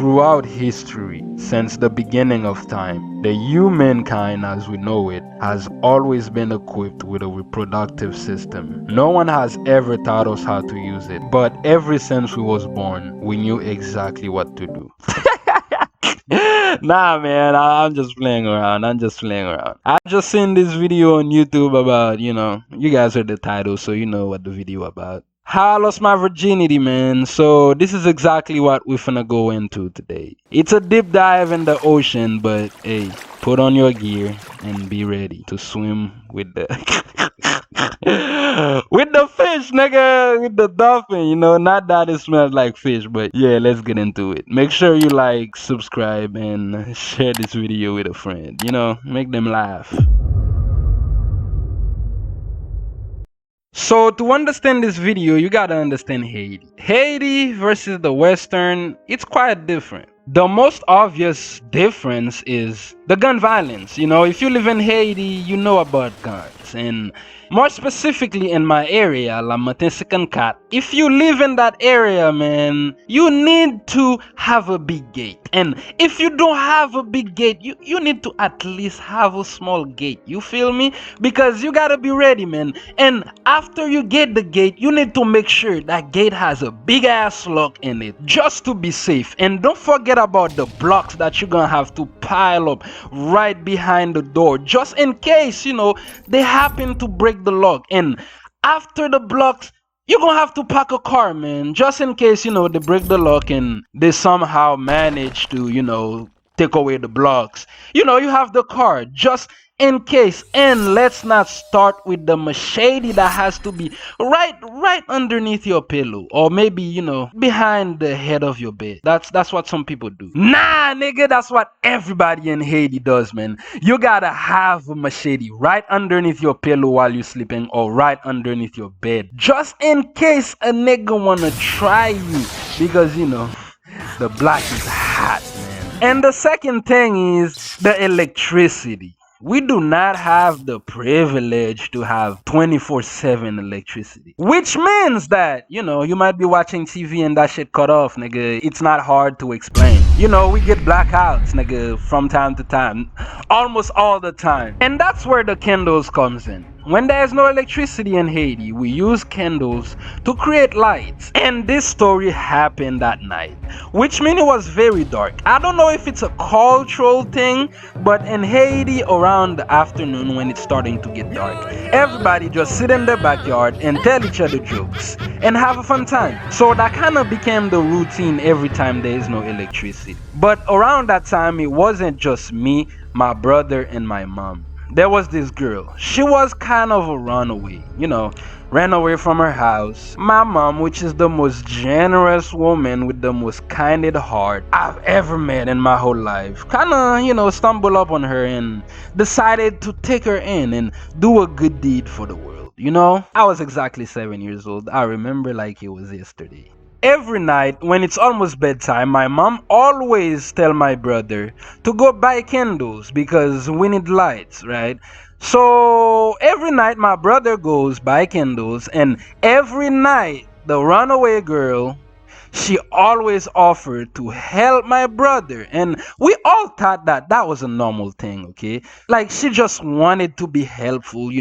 Throughout history, since the beginning of time, the humankind as we know it has always been equipped with a reproductive system. No one has ever taught us how to use it, but ever since we was born, we knew exactly what to do. Nah, man, I'm just playing around. I'm just playing around. I just seen this video on YouTube about, you guys heard the title, so you know what the video about. How I lost my virginity, man. So this is exactly what we're finna go into today. It's a deep dive in the ocean, but hey, put on your gear and be ready to swim with the with the fish, nigga, with the dolphin. Not that it smells like fish, but yeah, let's get into it. Make sure you like, subscribe, and share this video with a friend. Make them laugh. So to understand this video, you gotta understand Haiti. Haiti versus the Western, it's quite different. The most obvious difference is the gun violence. If you live in Haiti, you know about guns. And more specifically in my area, La Matin-54, if you live in that area, man, you need to have a big gate. And if you don't have a big gate, you need to at least have a small gate. You feel me? Because you gotta be ready, man. And after you get the gate, you need to make sure that gate has a big ass lock in it, just to be safe. And don't forget about the blocks that you're gonna have to pile up right behind the door, just in case they happen to break the lock. And after the blocks, you're gonna have to park a car, man, just in case they break the lock and they somehow manage to take away the blocks. You have the car just in case. And let's not start with the machete that has to be right underneath your pillow, or maybe behind the head of your bed. That's what some people do. Nah, nigga, that's what everybody in Haiti does, man. You gotta have a machete right underneath your pillow while you're sleeping, or right underneath your bed, just in case a nigga wanna try you, because the black is hot, man. And the second thing is the electricity. We do not have the privilege to have 24/7 electricity, which means that, you might be watching TV and that shit cut off, nigga. It's not hard to explain. We get blackouts, nigga, from time to time, almost all the time. And that's where the candles comes in. When there's no electricity in Haiti, we use candles to create lights. And this story happened that night, which means it was very dark. I don't know if it's a cultural thing, but in Haiti, around the afternoon when it's starting to get dark, everybody just sit in their backyard and tell each other jokes and have a fun time. So that kind of became the routine every time there is no electricity. But around that time, it wasn't just me, my brother, and my mom. There was this girl. She was kind of a runaway, ran away from her house. My mom, which is the most generous woman with the most kind heart I've ever met in my whole life, kind of, stumbled up on her and decided to take her in and do a good deed for the world. I was exactly 7 years old. I remember like it was yesterday. Every night when it's almost bedtime, my mom always tell my brother to go buy candles because we need lights, right? So every night my brother goes buy candles, and every night the runaway girl, she always offered to help my brother. And we all thought that was a normal thing, okay? Like she just wanted to be helpful,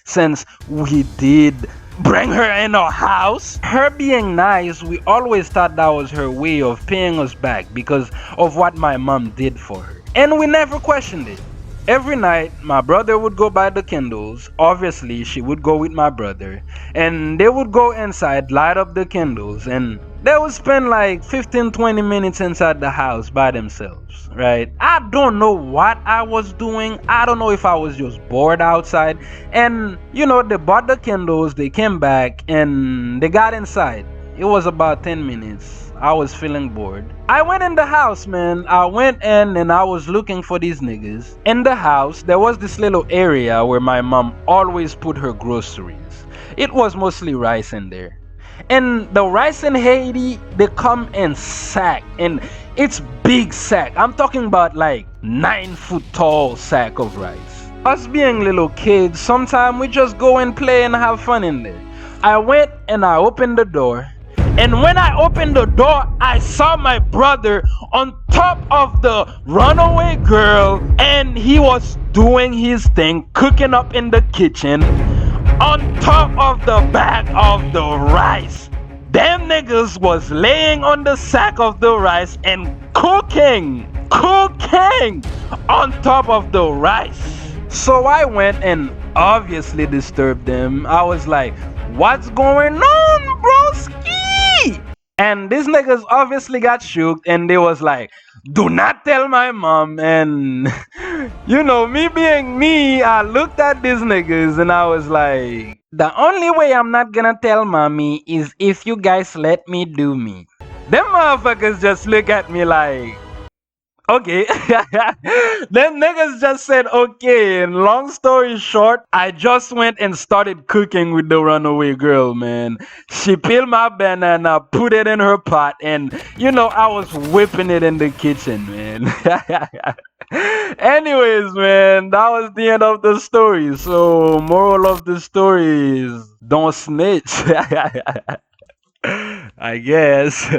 since we did bring her in our house. Her being nice, we always thought that was her way of paying us back because of what my mom did for her. And we never questioned it. Every night, my brother would go buy the candles. Obviously, she would go with my brother. And they would go inside, light up the candles, and they would spend like 15-20 minutes inside the house by themselves, right? I don't know what I was doing. I don't know if I was just bored outside. And, they bought the candles, they came back, and they got inside. It was about 10 minutes. I was feeling bored. I went in the house, man. I went in and I was looking for these niggas. In the house, there was this little area where my mom always put her groceries. It was mostly rice in there. And the rice in Haiti, they come in sack, and it's big sack. I'm talking about like 9-foot tall sack of rice. Us being little kids, sometimes we just go and play and have fun in there. I went and I opened the door, And when I opened the door, I saw my brother on top of the runaway girl, and he was doing his thing, cooking up in the kitchen on top of the bag of the rice. Them niggas was laying on the sack of the rice and cooking on top of the rice. So I went and obviously disturbed them. I was like, what's going on, broski? And these niggas obviously got shook and they was like, do not tell my mom. And you know, me being me, I looked at these niggas and I was like, the only way I'm not gonna tell mommy is if you guys let me do me. Them motherfuckers just look at me like, okay. Them niggas just said okay. And long story short, I just went and started cooking with the runaway girl, man. She peeled my banana, put it in her pot, and you know, I was whipping it in the kitchen, man. Anyways, man, that was the end of the story. So, moral of the story is don't snitch. I guess.